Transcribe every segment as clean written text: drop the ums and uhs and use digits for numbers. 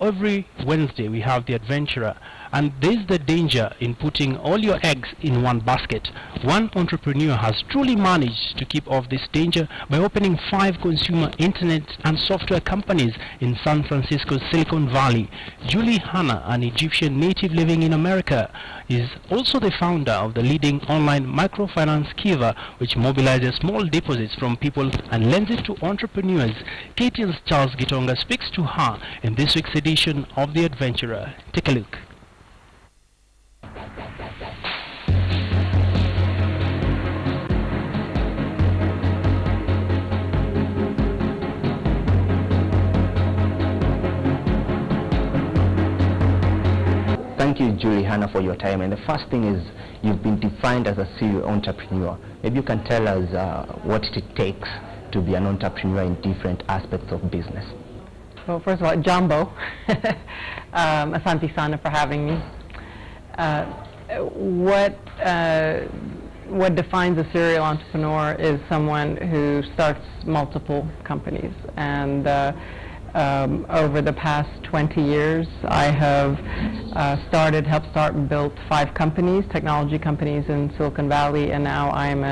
every Wednesday we have the adventurer, and there's the danger in putting all your eggs in one basket. One entrepreneur has truly managed to keep off this danger by opening 5 consumer internet and software companies in San Francisco's Silicon Valley. Julie Hanna, an Egyptian native living in America, is also the founder of the leading online microfinance Kiva, which mobilizes small deposits from people and lends it to entrepreneurs. KTN's Charles Gitonga speaks to her in this week's edition of The Adventurer. Take a look. Thank you, Julie Hanna, for your time. And the first thing is, you've been defined as a serial entrepreneur. Maybe you can tell us what it takes to be an entrepreneur in different aspects of business. Well, first of all, Jumbo, Asante Sana for having me. What defines a serial entrepreneur is someone who starts multiple companies. And over the past 20 years, I have helped start and built 5 companies, technology companies in Silicon Valley, and now I'm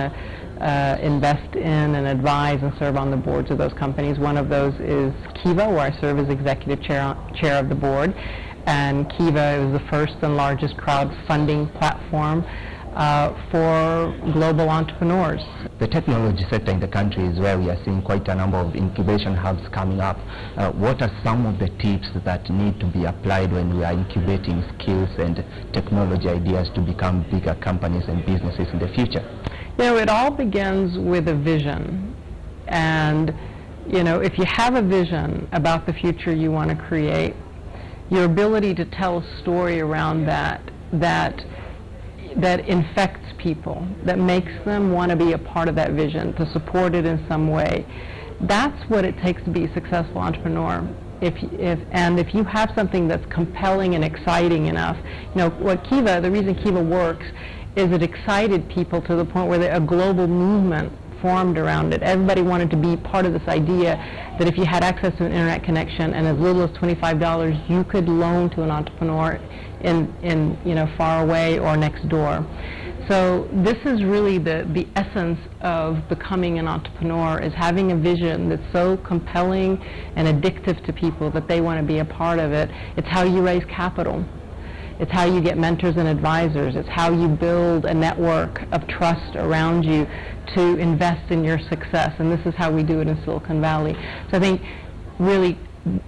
invest in and advise and serve on the boards of those companies. One of those is Kiva, where I serve as executive chair of the board. And Kiva is the first and largest crowdfunding platform for global entrepreneurs. The technology sector in the country is where we are seeing quite a number of incubation hubs coming up. What are some of the tips that need to be applied when we are incubating skills and technology ideas to become bigger companies and businesses in the future? You know, it all begins with a vision. And, you know, if you have a vision about the future you want to create, your ability to tell a story around that infects people, that makes them want to be a part of that vision, to support it in some way. That's what it takes to be a successful entrepreneur. If you have something that's compelling and exciting enough, you know, the reason Kiva works is it excited people to the point where a global movement formed around it. Everybody wanted to be part of this idea that if you had access to an internet connection and as little as $25 you could loan to an entrepreneur in you know, far away or next door. So this is really the essence of becoming an entrepreneur, is having a vision that's so compelling and addictive to people that they want to be a part of it. It's how you raise capital. It's how you get mentors and advisors. It's how you build a network of trust around you to invest in your success. And this is how we do it in Silicon Valley. So I think really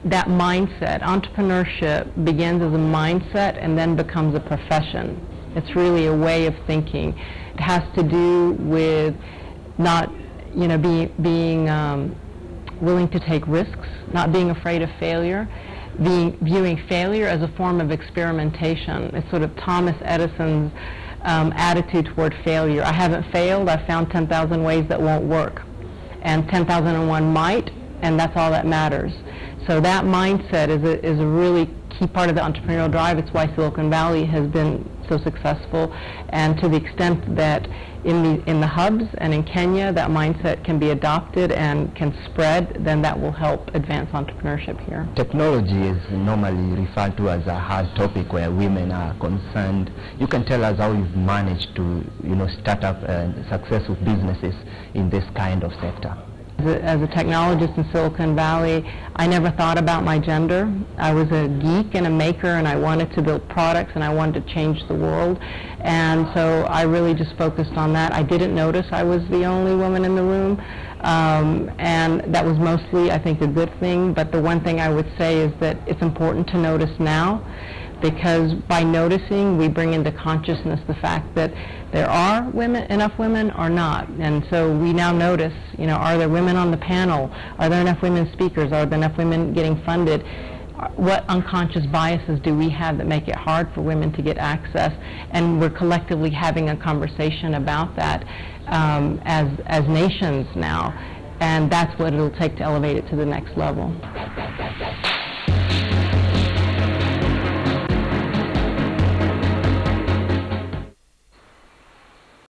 that mindset, entrepreneurship begins as a mindset and then becomes a profession. It's really a way of thinking. It has to do with not, you know, being willing to take risks, not being afraid of failure, viewing failure as a form of experimentation. It's sort of Thomas Edison's attitude toward failure. I haven't failed, I've found 10,000 ways that won't work. And 10,001 might, and that's all that matters. So that mindset is a really key part of the entrepreneurial drive. It's why Silicon Valley has been so successful, and to the extent that in the hubs and in Kenya that mindset can be adopted and can spread, then that will help advance entrepreneurship here. Technology is normally referred to as a hard topic where women are concerned. You can tell us how you've managed to, you know, start up successful businesses in this kind of sector. As a technologist in Silicon Valley, I never thought about my gender. I was a geek and a maker, and I wanted to build products, and I wanted to change the world. And so I really just focused on that. I didn't notice I was the only woman in the room, and that was mostly, I think, a good thing. But the one thing I would say is that it's important to notice now, because by noticing, we bring into consciousness the fact that there are enough women or not. And so we now notice, you know, are there women on the panel? Are there enough women speakers? Are there enough women getting funded? What unconscious biases do we have that make it hard for women to get access? And we're collectively having a conversation about that as nations now. And that's what it'll take to elevate it to the next level.